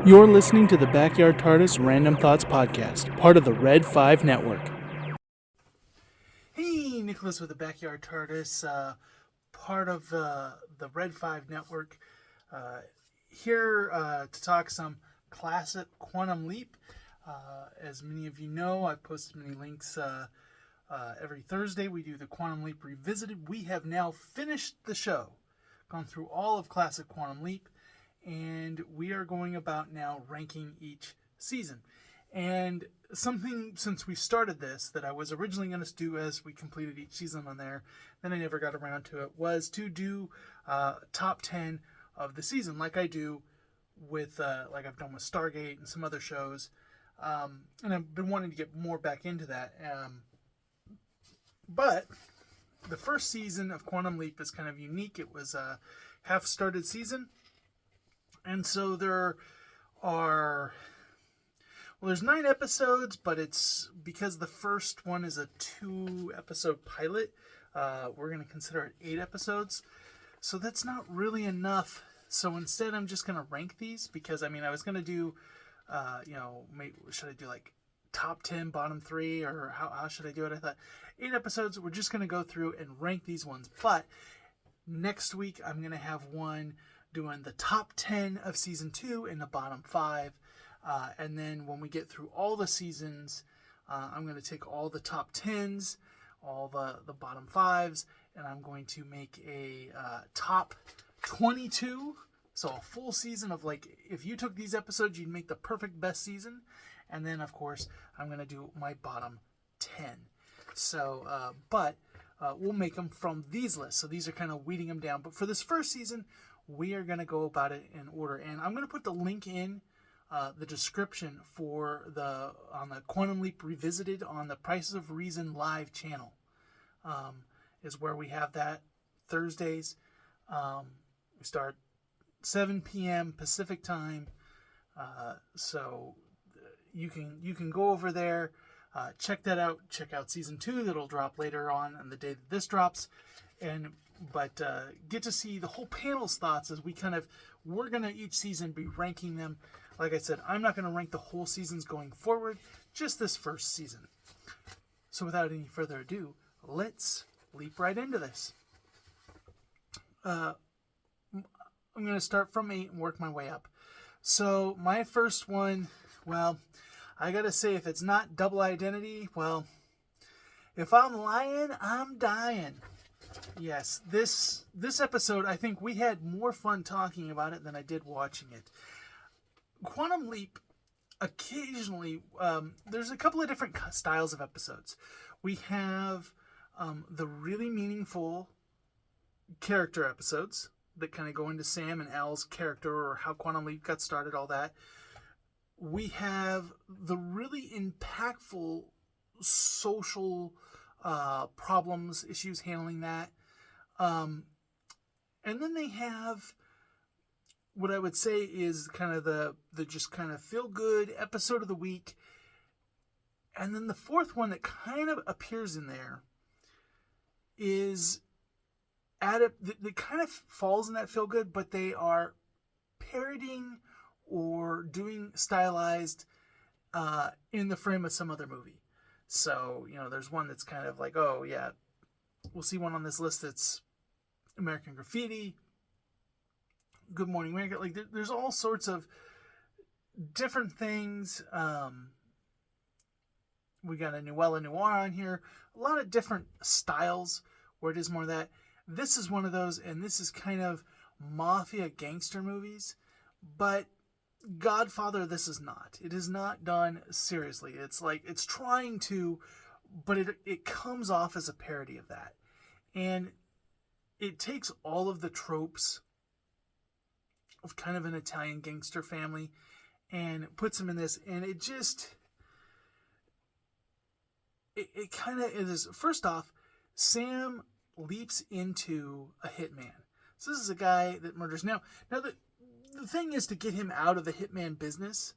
You're listening to the Backyard TARDIS Random Thoughts Podcast, part of the Red 5 Network. Hey, Nicholas with the Backyard TARDIS, part of the Red 5 Network, here to talk some classic Quantum Leap. As many of you know, I've posted many links every Thursday. We do the Quantum Leap Revisited. We have now finished the show, gone through all of classic Quantum Leap, and we are going about now ranking each season. And something, since we started this, that I was originally going to do as we completed each season on there, then I never got around to it, was to do top 10 of the season, like I do with, like I've done with Stargate and some other shows. And I've been wanting to get more back into that. But the first season of Quantum Leap is kind of unique. It was a half-started season. And so there's 9 episodes, but it's because the first one is a 2-episode pilot. We're going to consider it 8 episodes. So that's not really enough. So instead, I'm just going to rank these because, I was going to do, should I do like top 10, bottom 3, or how should I do it? I thought 8 episodes, we're just going to go through and rank these ones. But next week, I'm going to have one doing the top 10 of season 2 and the bottom 5. And then when we get through all the seasons, I'm going to take all the top 10s, all the bottom 5s, and I'm going to make a top 22. So a full season of, like, if you took these episodes, you'd make the perfect best season. And then, of course, I'm going to do my bottom 10. So, we'll make them from these lists. So these are kind of weeding them down. But for this first season, we are going to go about it in order. And I'm going to put the link in the description for on the Quantum Leap Revisited on the Prices of Reason live channel. Is where we have that Thursdays. We start 7 p.m. Pacific time. So you can go over there, check that out. Check out season 2 that'll drop later on the day that this drops, but get to see the whole panel's thoughts as we're gonna each season be ranking them. Like I said, I'm not gonna rank the whole seasons going forward, just this first season. So without any further ado, let's leap right into this. I'm gonna start from 8 and work my way up. So my first one, well, I gotta say, if it's not Double Identity, well, if I'm lying, I'm dying. Yes, this episode, I think we had more fun talking about it than I did watching it. Quantum Leap, occasionally, there's a couple of different styles of episodes. We have the really meaningful character episodes that kind of go into Sam and Al's character or how Quantum Leap got started, all that. We have the really impactful social problems, issues, handling that. And then they have what I would say is kind of the just kind of feel good episode of the week. And then the fourth one that kind of appears in there is that kind of falls in that feel good, but they are parodying or doing stylized in the frame of some other movie. So, there's one that's kind of like, oh, yeah, we'll see one on this list that's American Graffiti, Good Morning America. Like, there's all sorts of different things. We got a Nuella Noir on here. A lot of different styles where it is more that. This is one of those, and this is kind of mafia gangster movies. But Godfather, this is not. It is not done seriously. It's like, it's trying to, but it comes off as a parody of that. And it takes all of the tropes of kind of an Italian gangster family and puts them in this. And it just, it kind of is, first off, Sam leaps into a hitman. So this is a guy that murders. Now the thing is to get him out of the hitman business.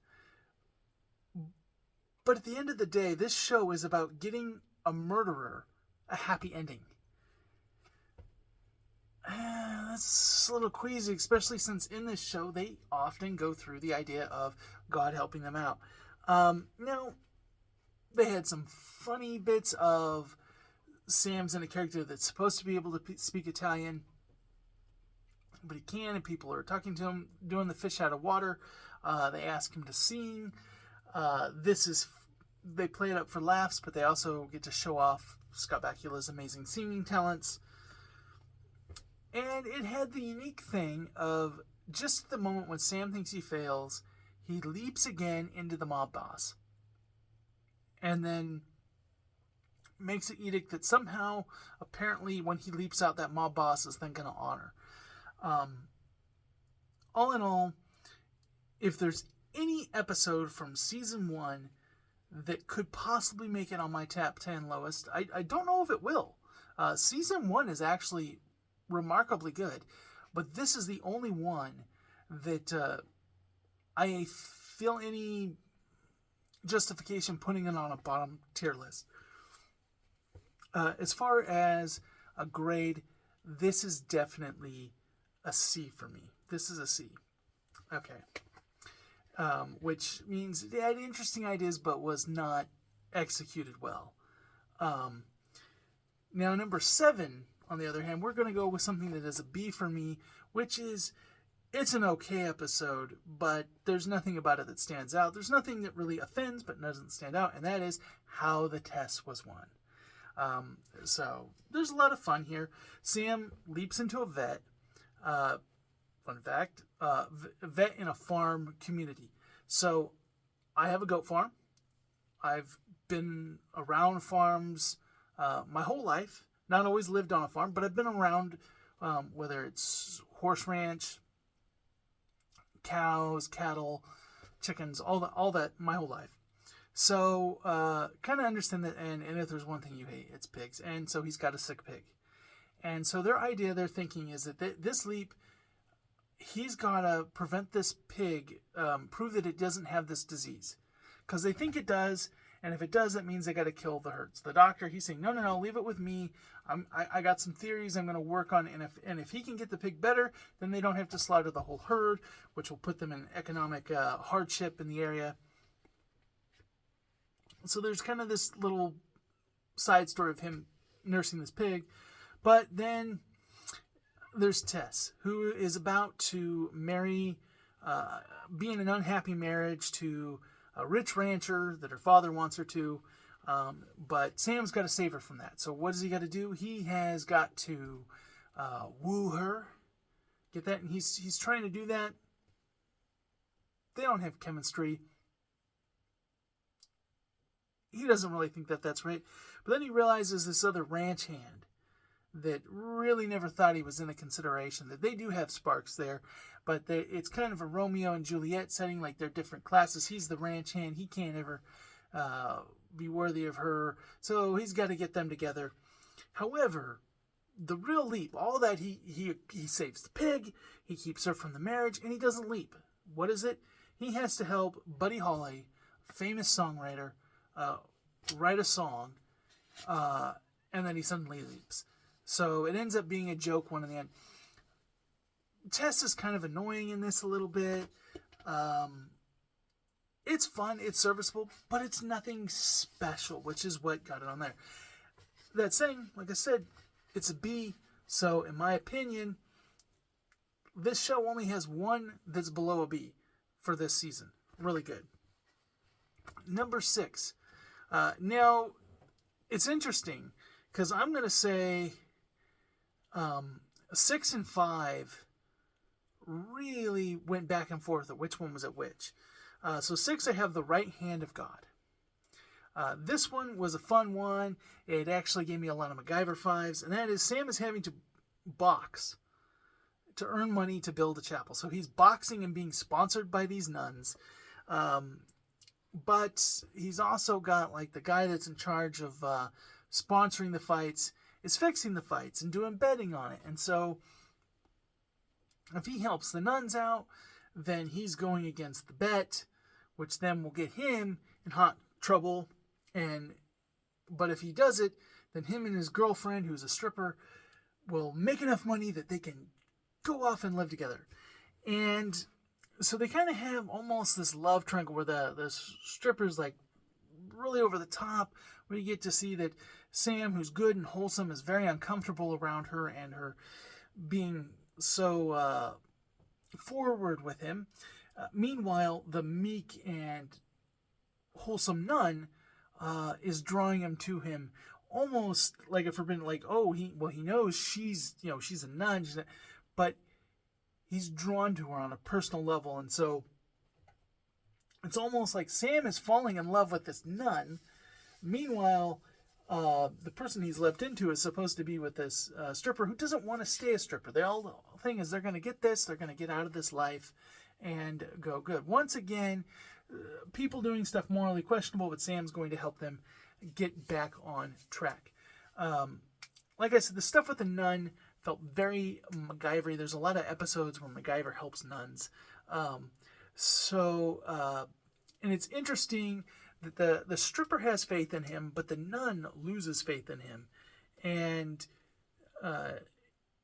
But at the end of the day, this show is about getting a murderer a happy ending. it's a little queasy, especially since in this show they often go through the idea of God helping them out. Now, they had some funny bits of Sam's in a character that's supposed to be able to speak Italian, but he can, and people are talking to him, doing the fish out of water. They ask him to sing. They play it up for laughs, but they also get to show off Scott Bakula's amazing singing talents. And it had the unique thing of just at the moment when Sam thinks he fails, he leaps again into the mob boss. And then makes an edict that somehow, apparently, when he leaps out, that mob boss is then going to honor. All in all, if there's any episode from season 1 that could possibly make it on my top 10 lowest, I don't know if it will. Season 1 is actually remarkably good, but this is the only one that I feel any justification putting it on a bottom tier list. As far as a grade, this is definitely a C for me. This is a C. Okay. Which means it had interesting ideas but was not executed well. Now, number 7, on the other hand, we're going to go with something that is a B for me, which is, it's an okay episode, but there's nothing about it that stands out. There's nothing that really offends but doesn't stand out, and that is how the Tess was won. So there's a lot of fun here. Sam leaps into a vet. Fun fact, vet in a farm community. So I have a goat farm. I've been around farms my whole life. Not always lived on a farm, but I've been around, whether it's horse ranch, cows, cattle, chickens, all that my whole life. So kind of understand that, and if there's one thing you hate, it's pigs. And so he's got a sick pig. And so their thinking is that this leap, he's got to prevent this pig, prove that it doesn't have this disease. Because they think it does, and if it does, that means they got to kill the herds. The doctor, he's saying, no, leave it with me. I got some theories I'm going to work on, and if he can get the pig better, then they don't have to slaughter the whole herd, which will put them in economic hardship in the area. So there's kind of this little side story of him nursing this pig. But then there's Tess, who is about to marry, be in an unhappy marriage to a rich rancher that her father wants her to. But Sam's got to save her from that. So what does he got to do? He has got to woo her. Get that? And he's trying to do that. They don't have chemistry. He doesn't really think that that's right. But then he realizes this other ranch hand that really never thought he was in a consideration, that they do have sparks there, but it's kind of a Romeo and Juliet setting, like they're different classes. He's the ranch hand. He can't ever be worthy of her, so he's got to get them together. However, the real leap, all that he saves the pig, he keeps her from the marriage, and he doesn't leap. What is it? He has to help Buddy Holly, famous songwriter, write a song, and then he suddenly leaps. So it ends up being a joke one in the end. Tess is kind of annoying in this a little bit. It's fun, it's serviceable, but it's nothing special, which is what got it on there. That saying, like I said, it's a B. So in my opinion, this show only has one that's below a B for this season. Really good. Number 6. Now, it's interesting because I'm going to say 6 and 5 really went back and forth at which one was at which. So 6, I have The Right Hand of God. This one was a fun one. It actually gave me a lot of MacGyver vibes, and that is Sam is having to box to earn money to build a chapel. So he's boxing and being sponsored by these nuns. But he's also got, like, the guy that's in charge of sponsoring the fights is fixing the fights and doing betting on it. And so if he helps the nuns out, then he's going against the bet, which then will get him in hot trouble. But if he does it, then him and his girlfriend, who's a stripper, will make enough money that they can go off and live together. And so they kind of have almost this love triangle where the stripper's like really over the top, where you get to see that Sam, who's good and wholesome, is very uncomfortable around her and her being so forward with him. Meanwhile, the meek and wholesome nun is drawing him to him, almost like a forbidden, like, oh, he knows she's a nun, but he's drawn to her on a personal level. And so it's almost like Sam is falling in love with this nun. Meanwhile, the person he's leapt into is supposed to be with this stripper who doesn't want to stay a stripper. The whole thing is they're going to get this, they're going to get out of this life and go good. Once again, people doing stuff morally questionable, but Sam's going to help them get back on track. Like I said, the stuff with the nun felt very MacGyver-y. There's a lot of episodes where MacGyver helps nuns. And it's interesting that the stripper has faith in him, but the nun loses faith in him. And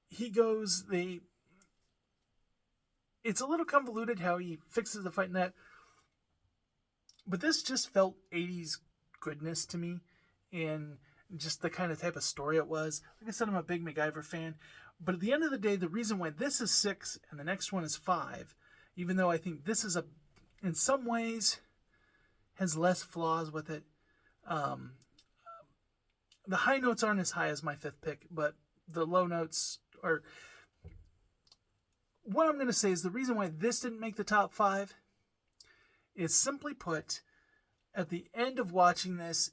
he goes, it's a little convoluted how he fixes the fight in that. But this just felt 80s goodness to me, and just the kind of type of story it was. Like I said, I'm a big MacGyver fan. But at the end of the day, the reason why this is 6 and the next one is 5, even though I think this is in some ways has less flaws with it. The high notes aren't as high as my 5th pick, but the low notes are... What I'm going to say is the reason why this didn't make the top 5 is, simply put, at the end of watching this,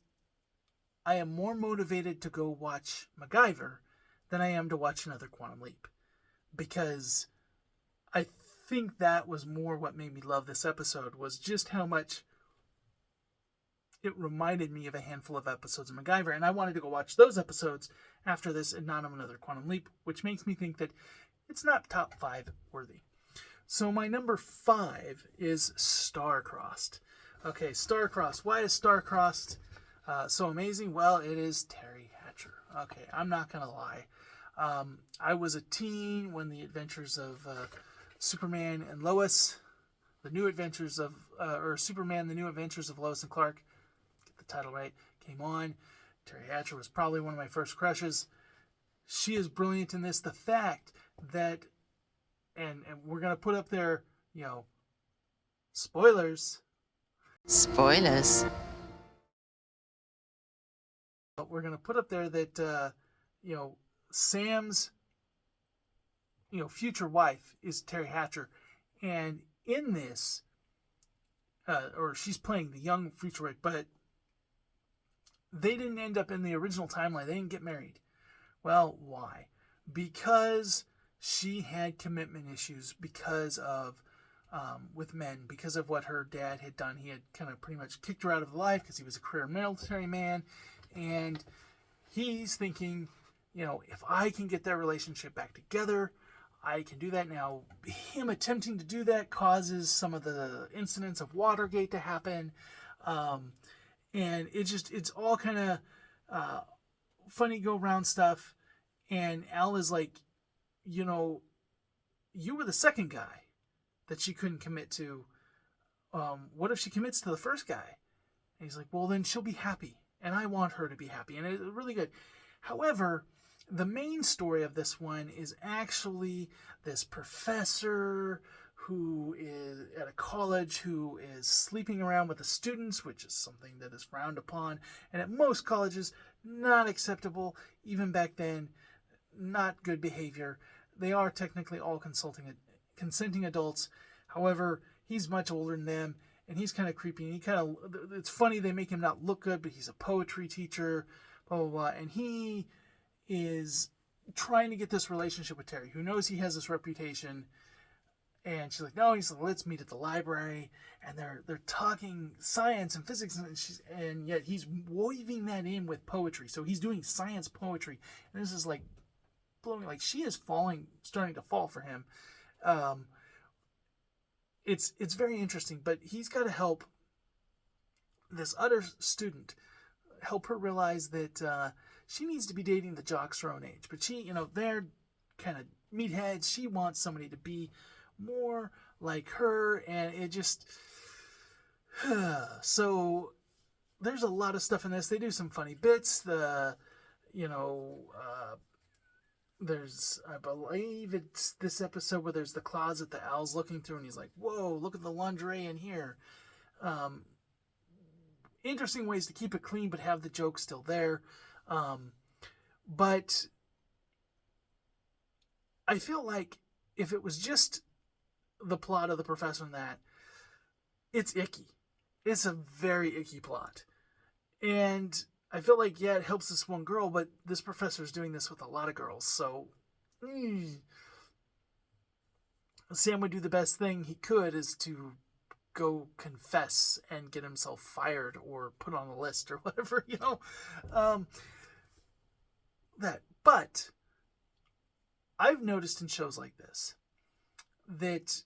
I am more motivated to go watch MacGyver than I am to watch another Quantum Leap. Because I think that was more what made me love this episode, was just how much it reminded me of a handful of episodes of MacGyver. And I wanted to go watch those episodes after this and not of another Quantum Leap, which makes me think that it's not top 5 worthy. So my number 5 is Star-Crossed. Okay, Star-Crossed. Why is Star-Crossed so amazing? Well, it is Terry Hatcher. Okay, I'm not going to lie. I was a teen when the adventures of Superman and Lois, the new adventures of, or Superman, the new adventures of Lois and Clark, get the title right, came on. Terry Hatcher was probably one of my first crushes. She is brilliant in this. The fact that, and we're going to put up there, spoilers. Spoilers. But we're going to put up there that, Sam's, future wife is Terry Hatcher. And in this, or she's playing the young future wife, but they didn't end up in the original timeline. They didn't get married. Well, why? Because she had commitment issues because of, with men, because of what her dad had done. He had kind of pretty much kicked her out of life because he was a career military man. And he's thinking, if I can get their relationship back together, I can do that. Now, him attempting to do that causes some of the incidents of Watergate to happen. And it's all kind of funny go-round stuff. And Al is like, you were the second guy that she couldn't commit to. What if she commits to the first guy? And he's like, well, then she'll be happy. And I want her to be happy. And it's really good. However, the main story of this one is actually this professor who is at a college who is sleeping around with the students, which is something that is frowned upon. And at most colleges, not acceptable. Even back then, not good behavior. They are technically all consenting adults. However, he's much older than them, and he's kind of creepy. And it's funny, they make him not look good, but he's a poetry teacher, blah, blah, blah. And he is trying to get this relationship with Terry, who knows he has this reputation. And she's like, no, he's like, let's meet at the library. And they're talking science and physics, and yet he's weaving that in with poetry. So he's doing science poetry. And this is like blowing, like she is starting to fall for him. It's very interesting, but he's got to help this other student, help her realize that she needs to be dating the jocks her own age. But she, they're kind of meatheads. She wants somebody to be more like her, and it just... So there's a lot of stuff in this. They do some funny bits. There's, I believe it's this episode where there's the closet that Al's looking through, and he's like, whoa, look at the lingerie in here. Interesting ways to keep it clean but have the joke still there. But I feel like if it was just the plot of the professor and that, it's icky. It's a very icky plot. And I feel like, yeah, it helps this one girl, but this professor's doing this with a lot of girls. So Sam would do the best thing he could is to go confess and get himself fired or put on a list or whatever, But I've noticed in shows like this that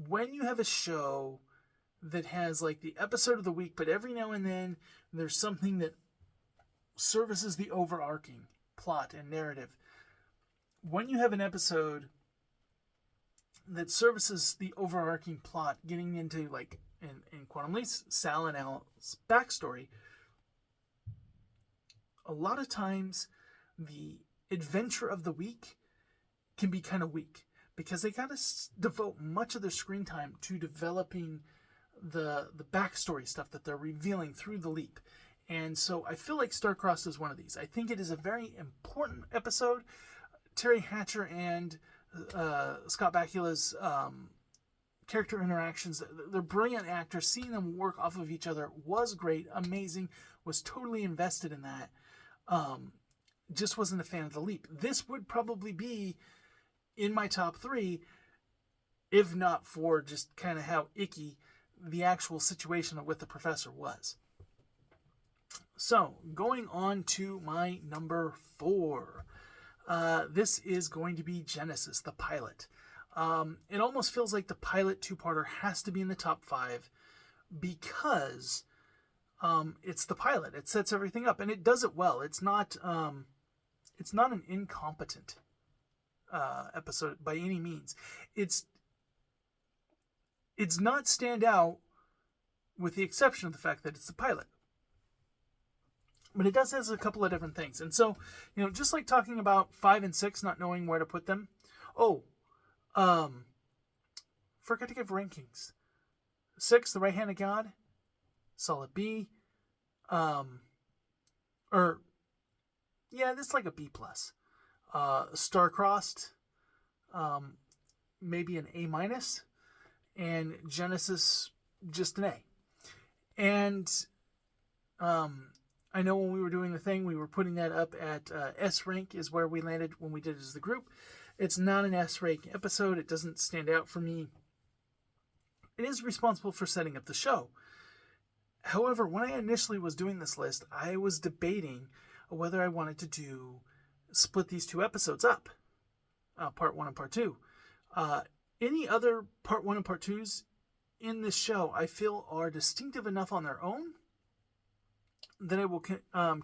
when you have a show that has like the episode of the week, but every now and then there's something that services the overarching plot and narrative. When you have an episode that services the overarching plot, getting into, like, in Quantum Leap's Sal and Al's backstory, a lot of times the adventure of the week can be kind of weak because they got to devote much of their screen time to developing the backstory stuff that they're revealing through the leap. And so I feel like Starcrossed is one of these. I think it is a very important episode. Terry Hatcher and Scott Bakula's character interactions, they're brilliant actors. Seeing them work off of each other was great, amazing, was totally invested in that. Just wasn't a fan of the leap. This would probably be in my top 3, if not for just kind of how icky the actual situation with the professor was. So, going on to my number 4. This is going to be Genesis, the pilot. It almost feels like the pilot 2-parter has to be in the top 5 because it's the pilot. It sets everything up, and it does it well. It's not an incompetent episode by any means. It's not stand out with the exception of the fact that it's the pilot. But it does has a couple of different things. And so, just like talking about 5 and 6, not knowing where to put them. Forgot to give rankings. 6, The Right Hand of God, solid B. This is like a B+. Starcrossed, maybe an A-. And Genesis, just an A. And I know when we were doing the thing, we were putting that up at S rank is where we landed when we did it as the group. It's not an S rank episode. It doesn't stand out for me. It is responsible for setting up the show. However, when I initially was doing this list, I was debating whether I wanted to split these 2 episodes up, part 1 and part 2. Any other part 1 and part 2s in this show, I feel are distinctive enough on their own that I will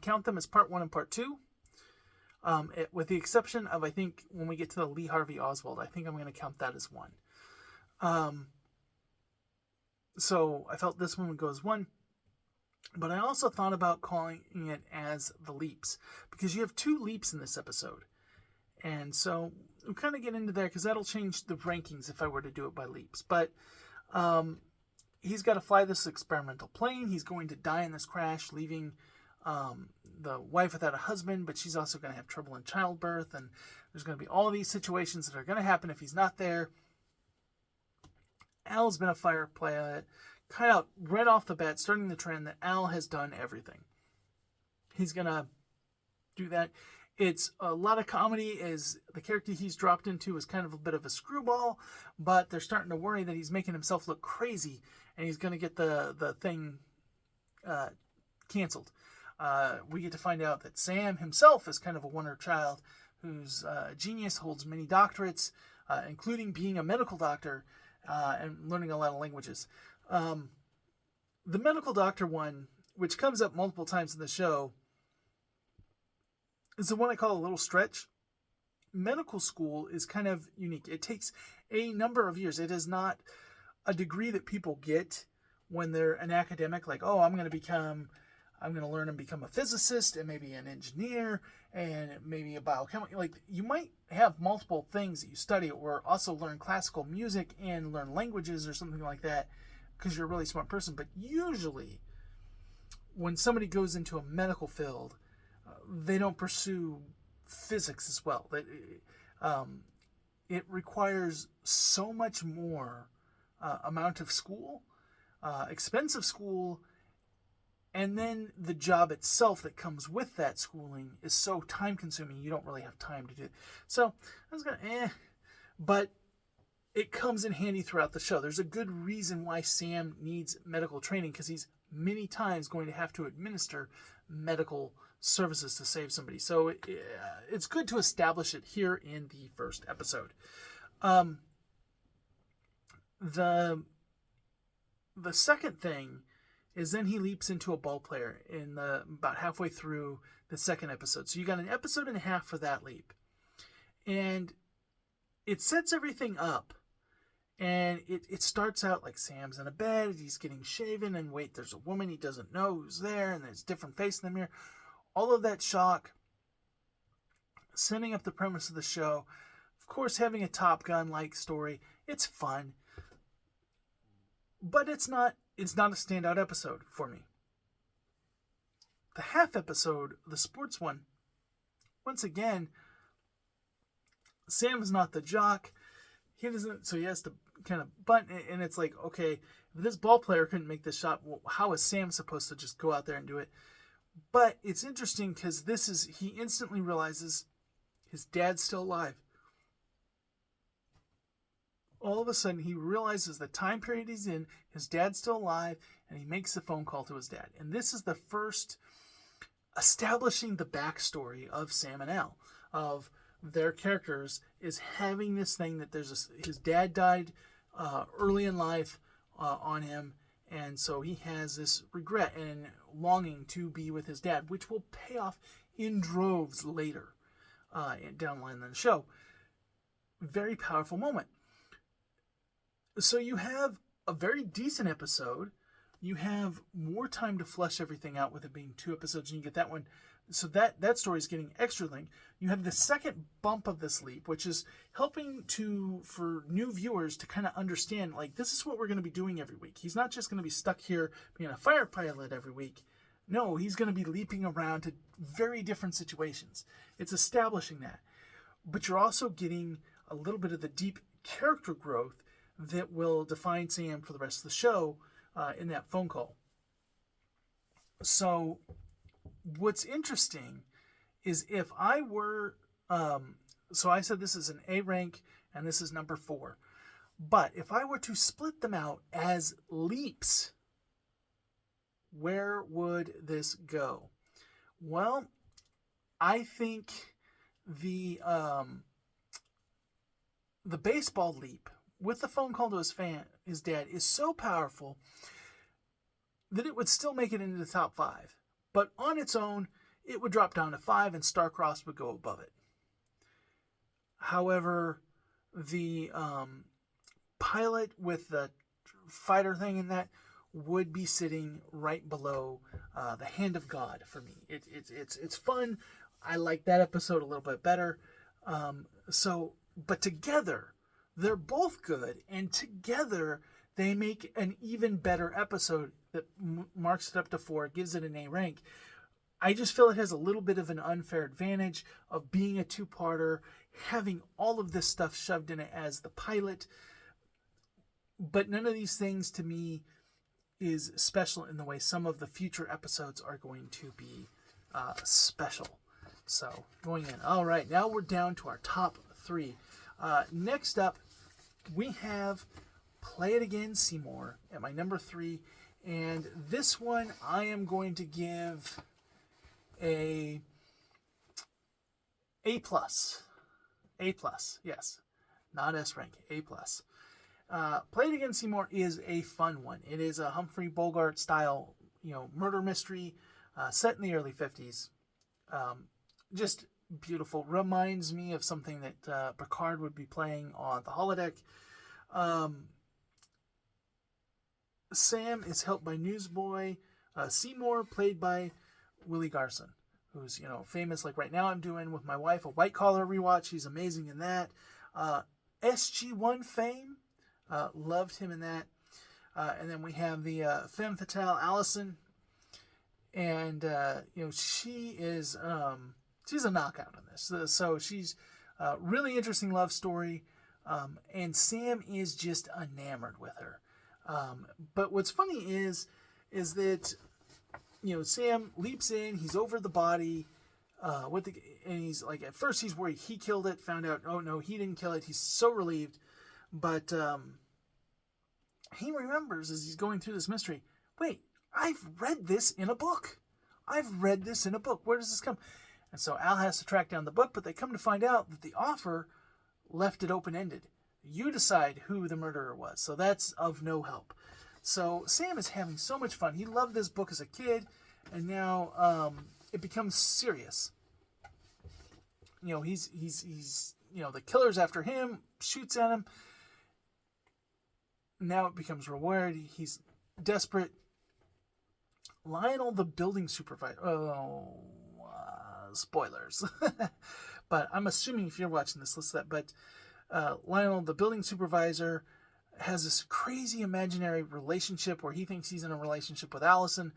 count them as part 1 and part 2. With the exception of, I think, when we get to the Lee Harvey Oswald, I think I'm going to count that as 1. So I felt this one would go as 1. But I also thought about calling it as the leaps, because you have 2 leaps in this episode. And so we'll kind of get into there, because that'll change the rankings if I were to do it by leaps. But he's got to fly this experimental plane. He's going to die in this crash, leaving the wife without a husband, but she's also going to have trouble in childbirth. And there's going to be all these situations that are going to happen if he's not there. Al's been a fighter pilot. Kind of right off the bat, starting the trend that Al has done everything. He's going to do that. It's a lot of comedy, as the character he's dropped into is kind of a bit of a screwball, but they're starting to worry that he's making himself look crazy, and he's going to get the thing canceled. We get to find out that Sam himself is kind of a wonder child whose genius, holds many doctorates, including being a medical doctor and learning a lot of languages. The medical doctor one, which comes up multiple times in the show, is the one I call a little stretch. medical school is kind of unique. It takes a number of years. It is not a degree that people get when they're an academic, like, oh, I'm going to learn and become a physicist and maybe an engineer and maybe a biochemist. Like, you might have multiple things that you study, or also learn classical music and learn languages or something like that because you're a really smart person. But usually when somebody goes into a medical field, they don't pursue physics as well. It requires so much more amount of school, expensive school, and then the job itself that comes with that schooling is so time consuming, you don't really have time to do it. So I was going but it comes in handy throughout the show. There's a good reason why Sam needs medical training, because he's many times going to have to administer medical services to save somebody. So it's good to establish it here in the first episode. The second thing is then he leaps into a ball player in about halfway through the second episode. So you got an episode and a half for that leap. And it sets everything up. And it starts out like Sam's in a bed, he's getting shaven, and wait, there's a woman he doesn't know who's there, and there's a different face in the mirror. All of that shock, setting up the premise of the show. Of course, having a Top Gun-like story, it's fun. But it's not a standout episode for me. The half episode, the sports one, once again, Sam is not the jock. He has to kind of bunt, and it's like, okay, if this ball player couldn't make this shot, well, how is Sam supposed to just go out there and do it? But it's interesting because he instantly realizes his dad's still alive. All of a sudden, he realizes the time period he's in, his dad's still alive, and he makes the phone call to his dad. And this is the first establishing the backstory of Sam and Elle, of their characters, is having this thing that his dad died early in life on him, and so he has this regret and longing to be with his dad, which will pay off in droves later down the line in the show. Very powerful moment. So you have a very decent episode. You have more time to flesh everything out with it being 2 episodes, and you get that one. So that story is getting extra length. You have the second bump of this leap, which is helping for new viewers to kind of understand, like, this is what we're going to be doing every week. He's not just going to be stuck here being a fire pilot every week. No, he's going to be leaping around to very different situations. It's establishing that. But you're also getting a little bit of the deep character growth that will define Sam for the rest of the show in that phone call. So what's interesting is if I were, so I said this is an A rank and this is number 4. But if I were to split them out as leaps, where would this go? Well, I think the baseball leap with the phone call to his dad is so powerful that it would still make it into the top 5. But on its own, it would drop down to 5 and Starcross would go above it. However, the pilot with the fighter thing in that would be sitting right below the Hand of God for me. It's fun. I like that episode a little bit better. But together, they're both good, and together they make an even better episode that marks it up to 4, gives it an A rank. I just feel it has a little bit of an unfair advantage of being a 2-parter, having all of this stuff shoved in it as the pilot. But none of these things to me is special in the way some of the future episodes are going to be special. So going in. All right, now we're down to our top 3. Next up, we have Play It Again, Seymour at my number 3. And this one I am going to give A+. A+, yes. Not S rank, A+. Play It Again, Seymour is a fun one. It is a Humphrey Bogart style, murder mystery set in the early 50s. Just beautiful. Reminds me of something that Picard would be playing on the holodeck. Sam is helped by newsboy Seymour, played by Willie Garson, who's, famous. Like right now I'm doing with my wife a White Collar rewatch. He's amazing in that. SG-1 fame, loved him in that. And then we have the femme fatale Allison, and she is she's a knockout in this. So she's a really interesting love story, and Sam is just enamored with her. But what's funny is that Sam leaps in, he's over the body, and he's like, at first he's worried he killed it, found out, oh no, he didn't kill it. He's so relieved, but he remembers as he's going through this mystery, wait, I've read this in a book. Where does this come? And so Al has to track down the book, but they come to find out that the author left it open-ended. You decide who the murderer was. So that's of no help. So Sam is having so much fun. He loved this book as a kid, and now it becomes serious. He's the killer's after him, shoots at him. Now it becomes reward. He's desperate. Lionel, the building supervisor. Spoilers. But I'm assuming if you're watching this, list that. But Lionel, the building supervisor, has this crazy imaginary relationship where he thinks he's in a relationship with Allison,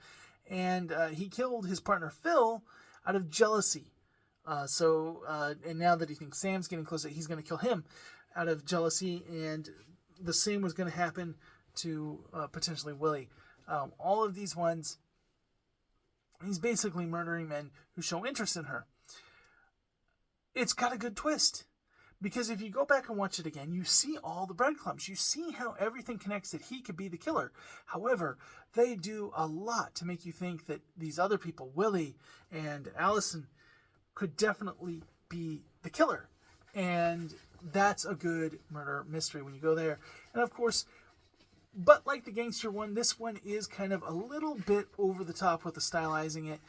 and he killed his partner Phil out of jealousy. And now that he thinks Sam's getting closer, he's going to kill him out of jealousy, and the same was going to happen to potentially Willie. All of these ones, he's basically murdering men who show interest in her. It's got a good twist, because if you go back and watch it again, you see all the breadcrumbs. You see how everything connects that he could be the killer. However, they do a lot to make you think that these other people, Willie and Allison, could definitely be the killer. And that's a good murder mystery when you go there. And of course, but like the gangster one, this one is kind of a little bit over the top with the stylizing it.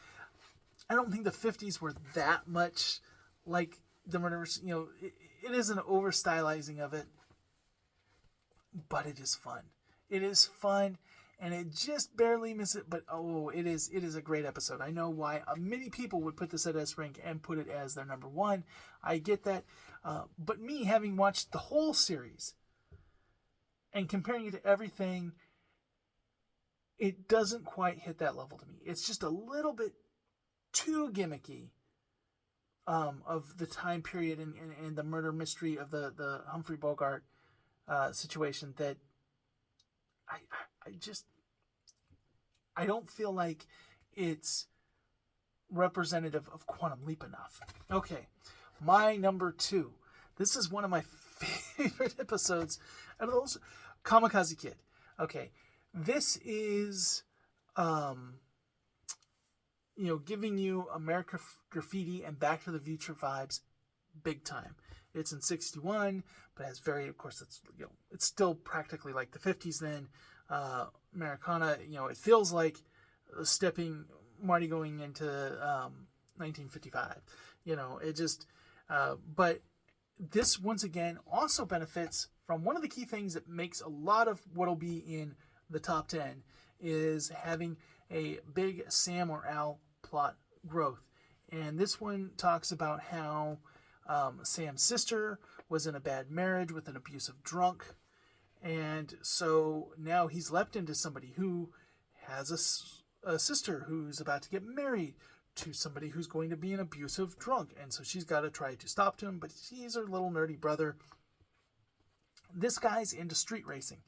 I don't think the 50s were that much like the murders. It is an over stylizing of it, but it is fun. It is fun, and it just barely misses it. But it is a great episode. I know why many people would put this at S rank and put it as their number one. I get that, but me having watched the whole series and comparing it to everything, it doesn't quite hit that level to me. It's just a little bit too gimmicky of the time period and the murder mystery of the Humphrey Bogart situation that I don't feel like it's representative of Quantum Leap enough. Okay, my number 2. This is one of my favorite episodes out of those. Kamikaze Kid. Okay, this is giving you America Graffiti and Back to the Future vibes big time. It's in 1961, but has of course, it's still practically like the 50s then. Americana, it feels like Marty going into 1955. But this, once again, also benefits from one of the key things that makes a lot of what'll be in the top 10 is having a big Sam or Al plot growth. And this one talks about how Sam's sister was in a bad marriage with an abusive drunk. And so now he's leapt into somebody who has a sister who's about to get married to somebody who's going to be an abusive drunk. And so she's got to try to stop him, but he's her little nerdy brother. This guy's into street racing.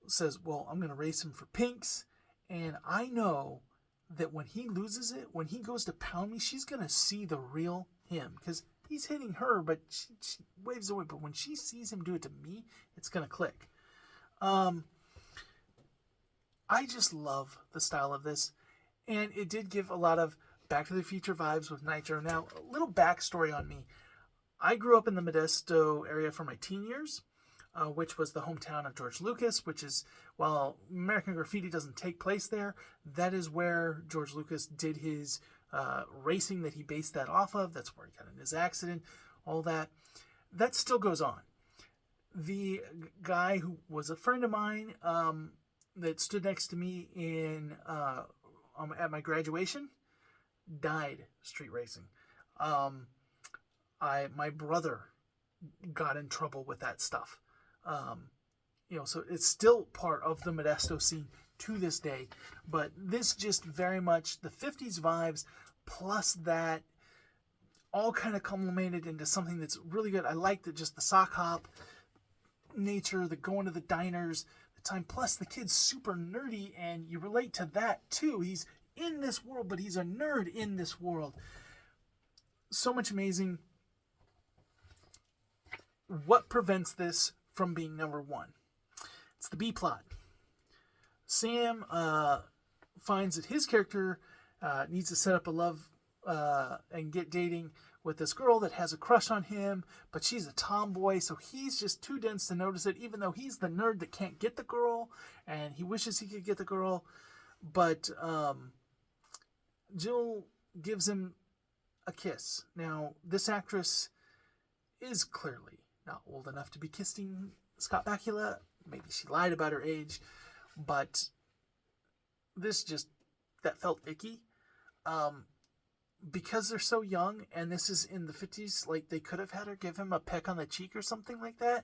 Says, well, I'm going to race him for pinks. And I know that when he loses it, when he goes to pound me, she's going to see the real him. Because he's hitting her, but she waves away. But when she sees him do it to me, it's going to click. I just love the style of this. And it did give a lot of Back to the Future vibes with Nitro. Now, a little backstory on me. I grew up in the Modesto area for my teen years, which was the hometown of George Lucas, which is, while American Graffiti doesn't take place there, that is where George Lucas did his racing that he based that off of. That's where he got in his accident, all that. That still goes on. The guy who was a friend of mine that stood next to me at my graduation died street racing. My brother got in trouble with that stuff. So it's still part of the Modesto scene to this day. But this just very much the 50s vibes, plus that all kind of culminated into something that's really good. I like just the sock hop nature, the going to the diners, the time, plus the kid's super nerdy, and you relate to that too. He's in this world, but he's a nerd in this world. So much amazing. What prevents this from being number one? It's the B plot. Sam finds that his character needs to set up a love and get dating with this girl that has a crush on him, but she's a tomboy, so he's just too dense to notice it, even though he's the nerd that can't get the girl, and he wishes he could get the girl. But Jill gives him a kiss. Now, this actress is clearly not old enough to be kissing Scott Bakula. Maybe she lied about her age, but that felt icky. Because they're so young, and this is in the 50s, like, they could have had her give him a peck on the cheek or something like that,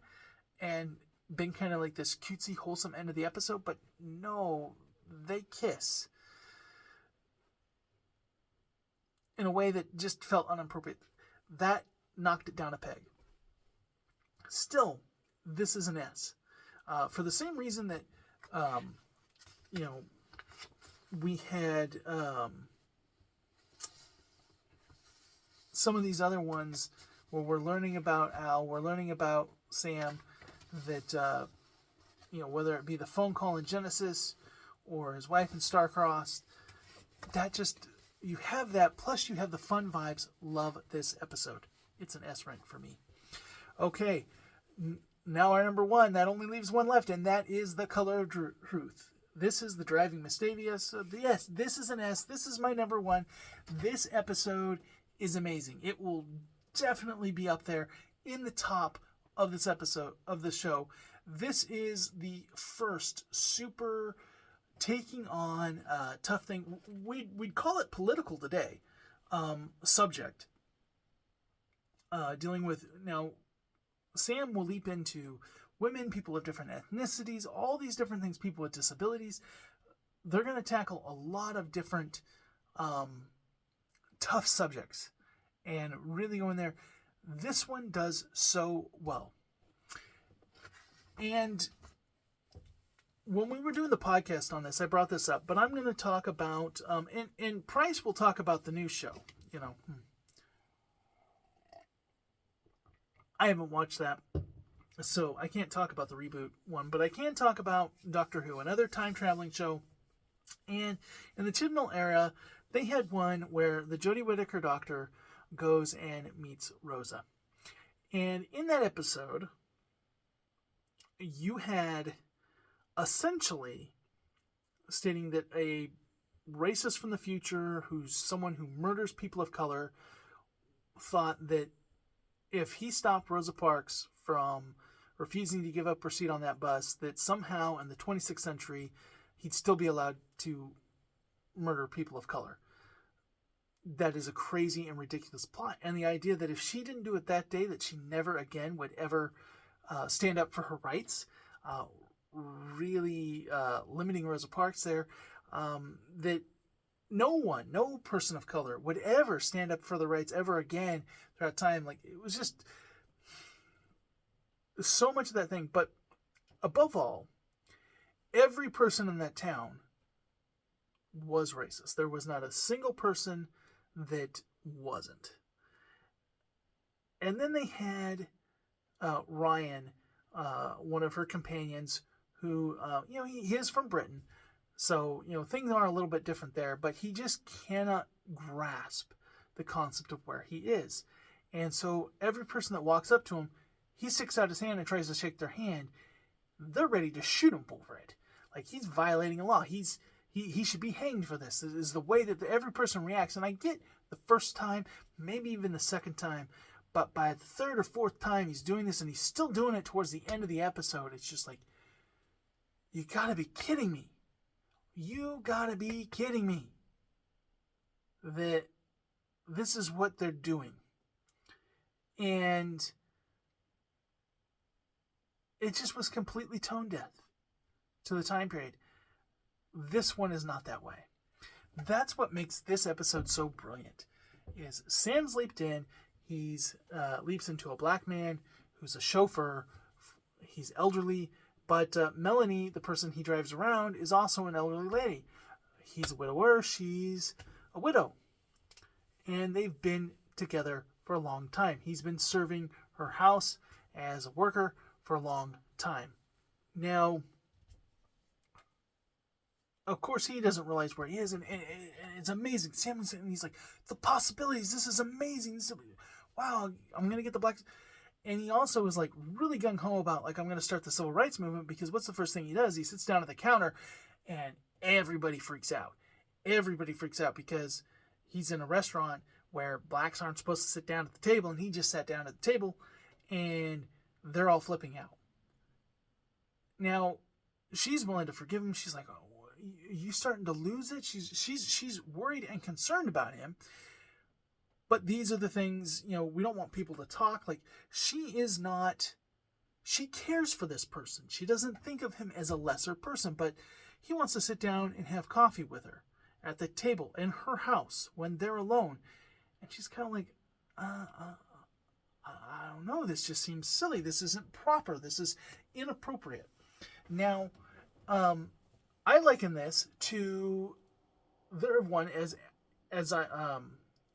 and been kind of like this cutesy, wholesome end of the episode, but no, they kiss in a way that just felt inappropriate. That knocked it down a peg. Still, this is an S. For the same reason that, we had some of these other ones where we're learning about Al, we're learning about Sam, that, whether it be the phone call in Genesis or his wife in Starcrossed, that just, you have that, plus you have the fun vibes. Love this episode. It's an S rank for me. Okay, now our number one, that only leaves one left, and that is The Color of Truth. This is the Driving Miss Davis. Yes, this is an S. This is my number one. This episode is amazing. It will definitely be up there in the top of this episode of the show. This is the first super taking on a tough thing. We'd call it political today. Subject. Dealing with, now, Sam will leap into women, people of different ethnicities, all these different things, people with disabilities. They're going to tackle a lot of different tough subjects and really go in there. This one does so well. And when we were doing the podcast on this, I brought this up, but I'm going to talk about, and Price will talk about the new show. I haven't watched that, so I can't talk about the reboot one, but I can talk about Doctor Who, another time-traveling show. And in the Chibnall era, they had one where the Jodie Whittaker Doctor goes and meets Rosa. And in that episode, you had essentially stating that a racist from the future, who's someone who murders people of color, thought that if he stopped Rosa Parks from refusing to give up her seat on that bus, that somehow in the 26th century, he'd still be allowed to murder people of color. That is a crazy and ridiculous plot. And the idea that if she didn't do it that day, that she never again would ever stand up for her rights, really limiting Rosa Parks there, that no person of color would ever stand up for the rights ever again throughout time. Like, it was just so much of that thing. But above all, every person in that town was racist. There was not a single person that wasn't. And then they had Ryan, one of her companions, who, he is from Britain. So, things are a little bit different there, but he just cannot grasp the concept of where he is. And so every person that walks up to him, he sticks out his hand and tries to shake their hand. They're ready to shoot him over it. Like, he's violating a law. He's he should be hanged for this. This is the way that every person reacts. And I get the first time, maybe even the second time, but by the third or fourth time he's doing this, and he's still doing it towards the end of the episode, it's just like, you gotta be kidding me. You gotta be kidding me that this is what they're doing. And it just was completely tone deaf to the time period. This one is not that way. That's what makes this episode so brilliant. Is Sam's leaped in. He's leaps into a black man who's a chauffeur. He's elderly, but Melanie, the person he drives around, is also an elderly lady. He's a widower. She's a widow, and they've been together for a long time. He's been serving her house as a worker for a long time. Now, of course, he doesn't realize where he is, and it's amazing. Sam's, and he's like, the possibilities, this is amazing. Wow, I'm going to get the black... And he also is like really gung-ho about, like, I'm going to start the civil rights movement, because what's the first thing he does? He sits down at the counter, and everybody freaks out. Everybody freaks out because he's in a restaurant where blacks aren't supposed to sit down at the table, and he just sat down at the table, and they're all flipping out. Now, she's willing to forgive him. She's like, oh, you starting to lose it? She's worried and concerned about him. But these are the things, we don't want people to talk. Like, she cares for this person. She doesn't think of him as a lesser person, but he wants to sit down and have coffee with her at the table in her house when they're alone. And she's kind of like, I don't know. This just seems silly. This isn't proper. This is inappropriate. Now, I liken this to their one as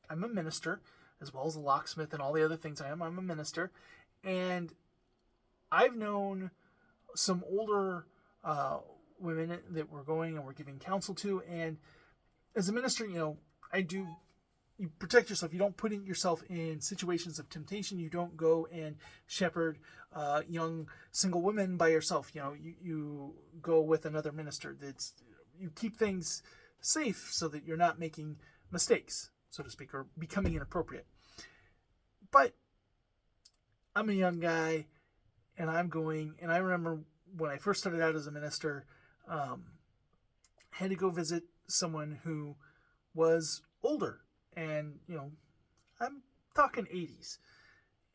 I'm a minister, as well as a locksmith and all the other things I am. I'm a minister, and I've known some older women that we're going and we're giving counsel to, and as a minister, you protect yourself. You don't put yourself in situations of temptation. You don't go and shepherd young single women by yourself. You go with another minister. You keep things safe so that you're not making mistakes, so to speak, or becoming inappropriate. But I'm a young guy, and I remember when I first started out as a minister, had to go visit someone who was older, and I'm talking 80s,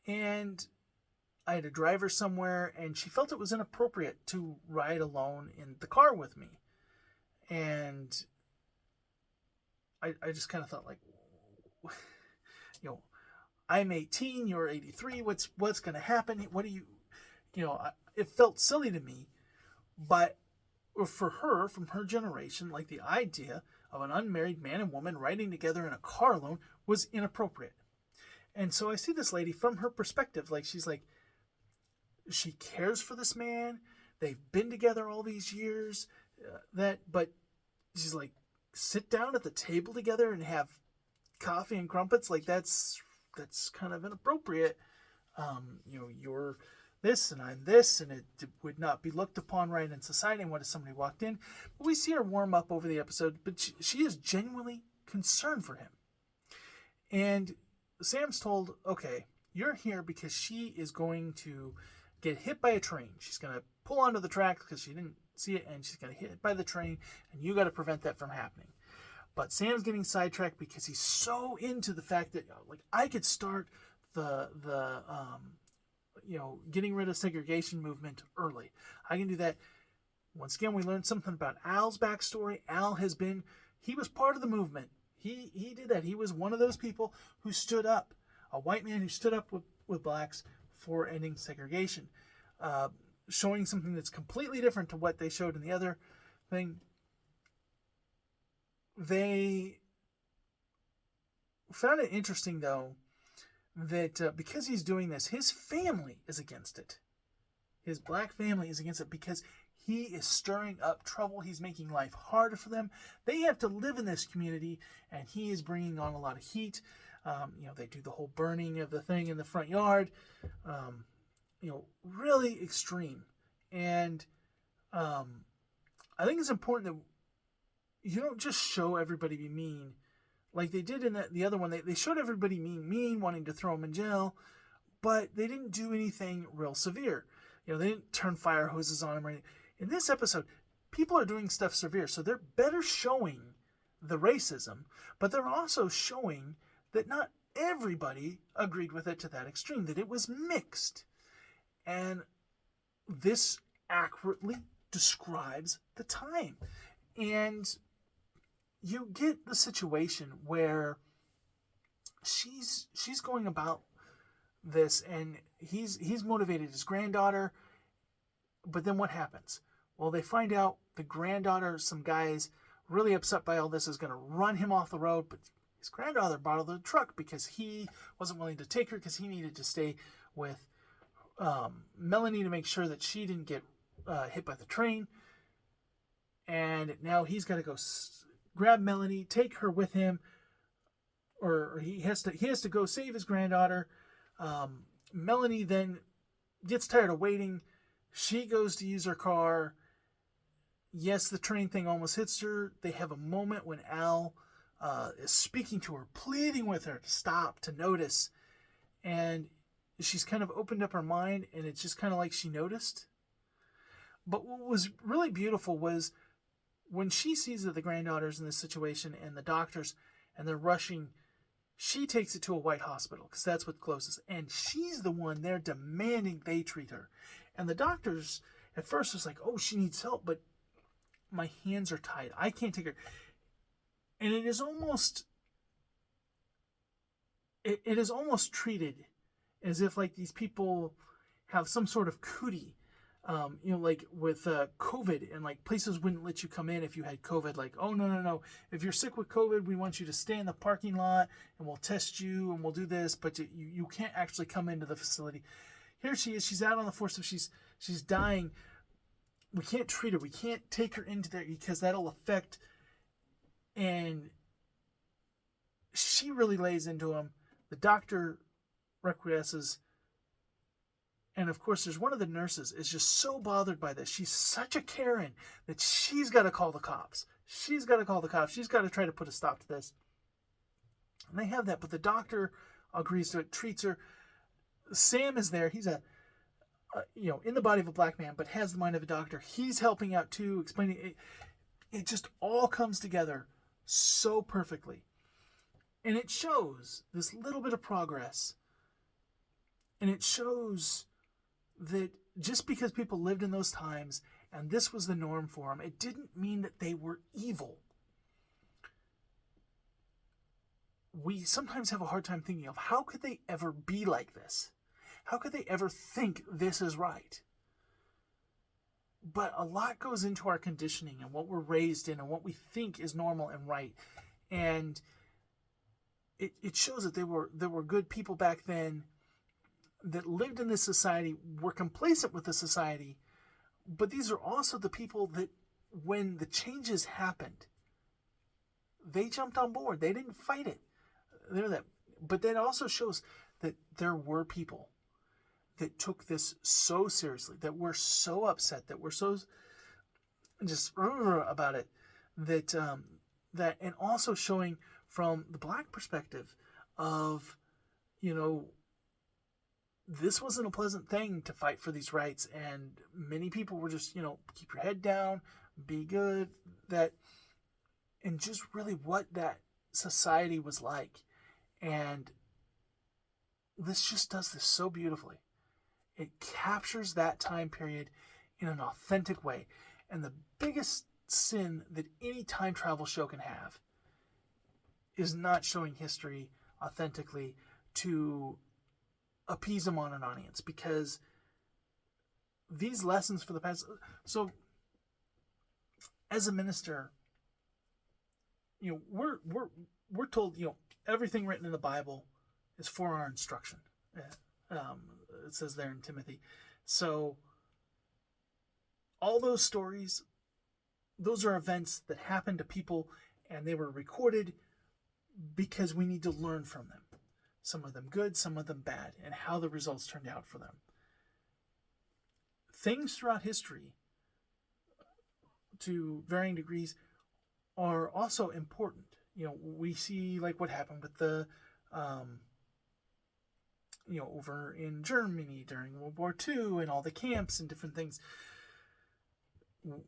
and I had to drive her somewhere, and she felt it was inappropriate to ride alone in the car with me. And I just kind of thought, like, I'm 18, you're 83, what's going to happen? What do you, it felt silly to me, but for her, from her generation, like, the idea of an unmarried man and woman riding together in a car alone was inappropriate. And so I see this lady from her perspective, like, she's like, she cares for this man. They've been together all these years, but she's like, sit down at the table together and have coffee and crumpets. Like, that's kind of inappropriate. You're this and I'm this, and it would not be looked upon right in society. And what if somebody walked in? But we see her warm up over the episode, but she is genuinely concerned for him. And Sam's told, okay, you're here because she is going to get hit by a train. She's going to pull onto the track because she didn't see it, and she's going to get hit by the train, and you got to prevent that from happening. But Sam's getting sidetracked because he's so into the fact that, like, I could start the getting rid of segregation movement early. I can do that. Once again, we learned something about Al's backstory. Al he was part of the movement. He did that. He was one of those people who stood up, a white man who stood up with blacks for ending segregation, showing something that's completely different to what they showed in the other thing. They found it interesting, though, that because he's doing this, his family is against it. His black family is against it because he is stirring up trouble. He's making life harder for them. They have to live in this community, and he is bringing on a lot of heat. They do the whole burning of the thing in the front yard. Really extreme. And I think it's important that, you don't just show everybody be mean like they did in the other one. They showed everybody mean, wanting to throw him in jail, but they didn't do anything real severe. They didn't turn fire hoses on him or anything. In this episode, people are doing stuff severe, so they're better showing the racism, but they're also showing that not everybody agreed with it to that extreme, that it was mixed. And this accurately describes the time. And you get the situation where she's going about this, and he's motivated his granddaughter, but then what happens? Well, they find out the granddaughter, some guys really upset by all this, is going to run him off the road, but his granddaughter borrowed the truck because he wasn't willing to take her because he needed to stay with Melanie to make sure that she didn't get hit by the train. And now he's got to go grab Melanie, take her with him, or he has to go save his granddaughter. Melanie then gets tired of waiting. She goes to use her car. Yes, the train thing almost hits her. They have a moment when Al is speaking to her, pleading with her to stop, to notice. And she's kind of opened up her mind, and it's just kind of like she noticed. But what was really beautiful was when she sees that the granddaughter's in this situation and the doctors, and they're rushing, she takes it to a white hospital because that's what's closest. And she's the one there demanding they treat her. And the doctors at first was like, oh, she needs help, but my hands are tied. I can't take her. And it is almost treated as if like these people have some sort of cootie. Like with COVID, and like places wouldn't let you come in if you had COVID. Like, oh, no. If you're sick with COVID, we want you to stay in the parking lot and we'll test you and we'll do this, but you can't actually come into the facility. Here she is. She's out on the forceps. She's dying. We can't treat her. We can't take her into there because that'll affect. And she really lays into him. The doctor requiesces. And of course, there's one of the nurses is just so bothered by this. She's such a Karen that she's got to call the cops. She's got to try to put a stop to this. And they have that, but the doctor agrees to it, treats her. Sam is there. He's in the body of a black man, but has the mind of a doctor. He's helping out too, explaining it. It just all comes together so perfectly. And it shows this little bit of progress. And it shows that just because people lived in those times and this was the norm for them, it didn't mean that they were evil. We sometimes have a hard time thinking of how could they ever be like this? How could they ever think this is right? But a lot goes into our conditioning and what we're raised in and what we think is normal and right. And it shows that there were good people back then that lived in this society, were complacent with the society, but these are also the people that, when the changes happened, they jumped on board. They didn't fight it. But that also shows that there were people that took this so seriously, that were so upset, that were so just about it, that and also showing from the black perspective of, this wasn't a pleasant thing to fight for these rights, and many people were just, keep your head down, be good, and just really what that society was like. And this just does this so beautifully. It captures that time period in an authentic way. And the biggest sin that any time travel show can have is not showing history authentically to appease them on an audience, because these lessons for the past. So, as a minister, we're told everything written in the Bible is for our instruction. It says there in Timothy. So, all those stories, those are events that happened to people, and they were recorded because we need to learn from them. Some of them good, some of them bad, and how the results turned out for them. Things throughout history, to varying degrees, are also important. We see like what happened with the, over in Germany during World War II and all the camps and different things.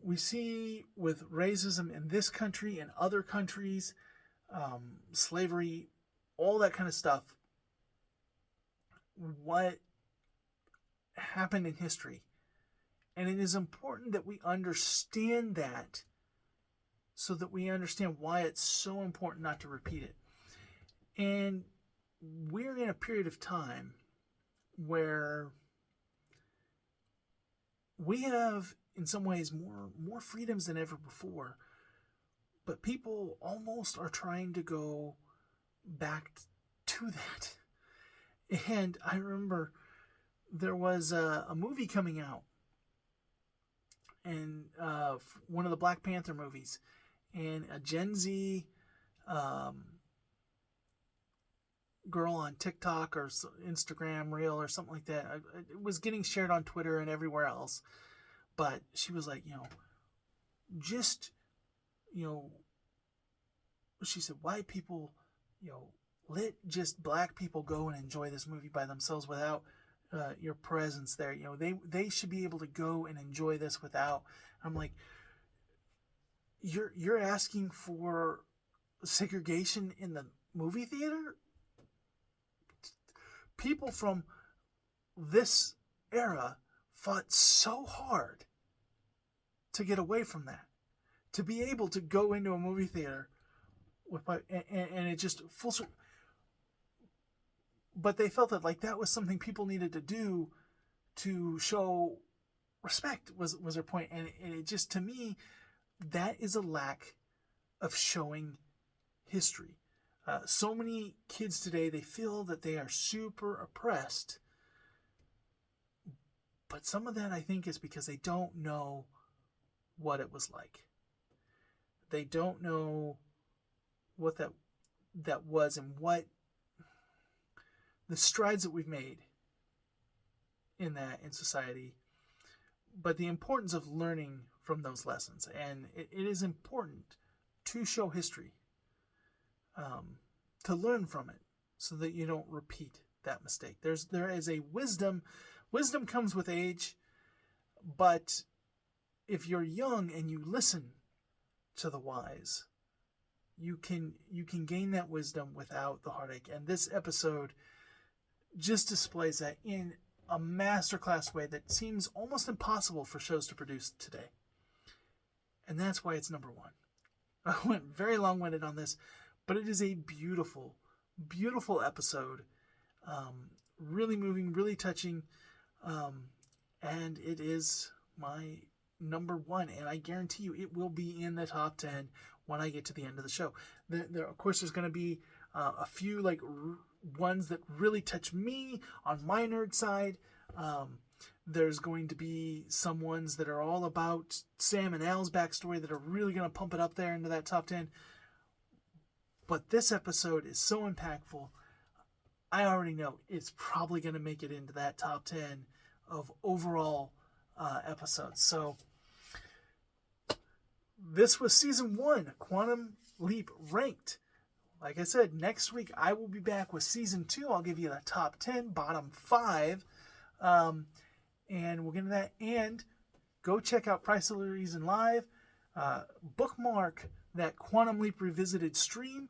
We see with racism in this country and other countries, slavery, all that kind of stuff, what happened in history. And it is important that we understand that so that we understand why it's so important not to repeat it. And we're in a period of time where we have, in some ways, more freedoms than ever before, but people almost are trying to go back to that. And I remember there was a movie coming out, and one of the Black Panther movies, and a Gen Z girl on TikTok or Instagram Reel or something like that. It was getting shared on Twitter and everywhere else. But she was like, she said, white people, let just black people go and enjoy this movie by themselves without your presence there. They should be able to go and enjoy this without. I'm like, you're asking for segregation in the movie theater? People from this era fought so hard to get away from that, to be able to go into a movie theater and it just full circle. But they felt that was something people needed to do to show respect was their point. And it just, to me, that is a lack of showing history. So many kids today, they feel that they are super oppressed. But some of that, I think, is because they don't know what it was like. They don't know what that was and what the strides that we've made in society. But the importance of learning from those lessons. And it is important to show history. To learn from it so that you don't repeat that mistake. There is a wisdom. Wisdom comes with age, but if you're young and you listen to the wise, you can gain that wisdom without the heartache. And this episode just displays that in a masterclass way that seems almost impossible for shows to produce today. And that's why it's number one. I went very long-winded on this, but it is a beautiful, beautiful episode. Really moving, really touching. And it is my number one. And I guarantee you it will be in the top 10 when I get to the end of the show. Of course, there's going to be a few ones that really touch me on my nerd side. There's going to be some ones that are all about Sam and Al's backstory that are really going to pump it up there into that top 10. But this episode is so impactful. I already know it's probably going to make it into that top 10 of overall episodes. So this was season 1, Quantum Leap Ranked. Like I said, next week I will be back with season 2. I'll give you the top 10, bottom 5. And we'll get into that. And go check out Price of the Reason Live. Bookmark that Quantum Leap Revisited stream.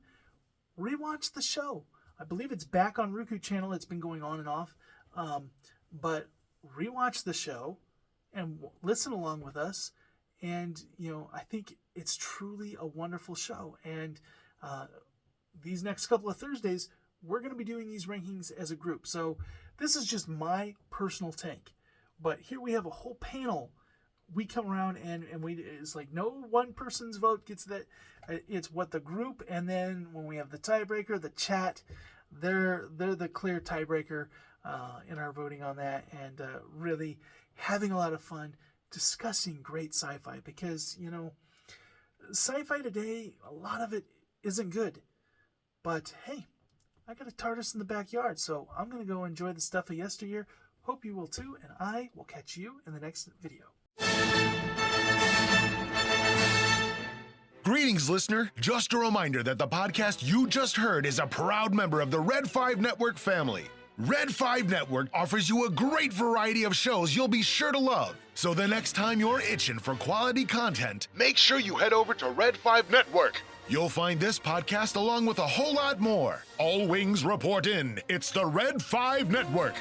Rewatch the show. I believe it's back on Roku channel. It's been going on and off. But rewatch the show and listen along with us. And, I think it's truly a wonderful show. And these next couple of Thursdays, we're going to be doing these rankings as a group. So this is just my personal take. But here we have a whole panel. We come around and it's like no one person's vote gets that. It's what the group, and then when we have the tiebreaker, the chat, they're the clear tiebreaker in our voting on that, and really having a lot of fun discussing great sci-fi, because sci-fi today, a lot of it isn't good. But hey, I got a TARDIS in the backyard, so I'm gonna go enjoy the stuff of yesteryear. Hope you will too, and I will catch you in the next video. Greetings, listener. Just a reminder that the podcast you just heard is a proud member of the Red 5 Network family. Red 5 Network offers you a great variety of shows you'll be sure to love. So the next time you're itching for quality content, make sure you head over to Red 5 Network. You'll find this podcast along with a whole lot more. All wings report in. It's the Red 5 Network.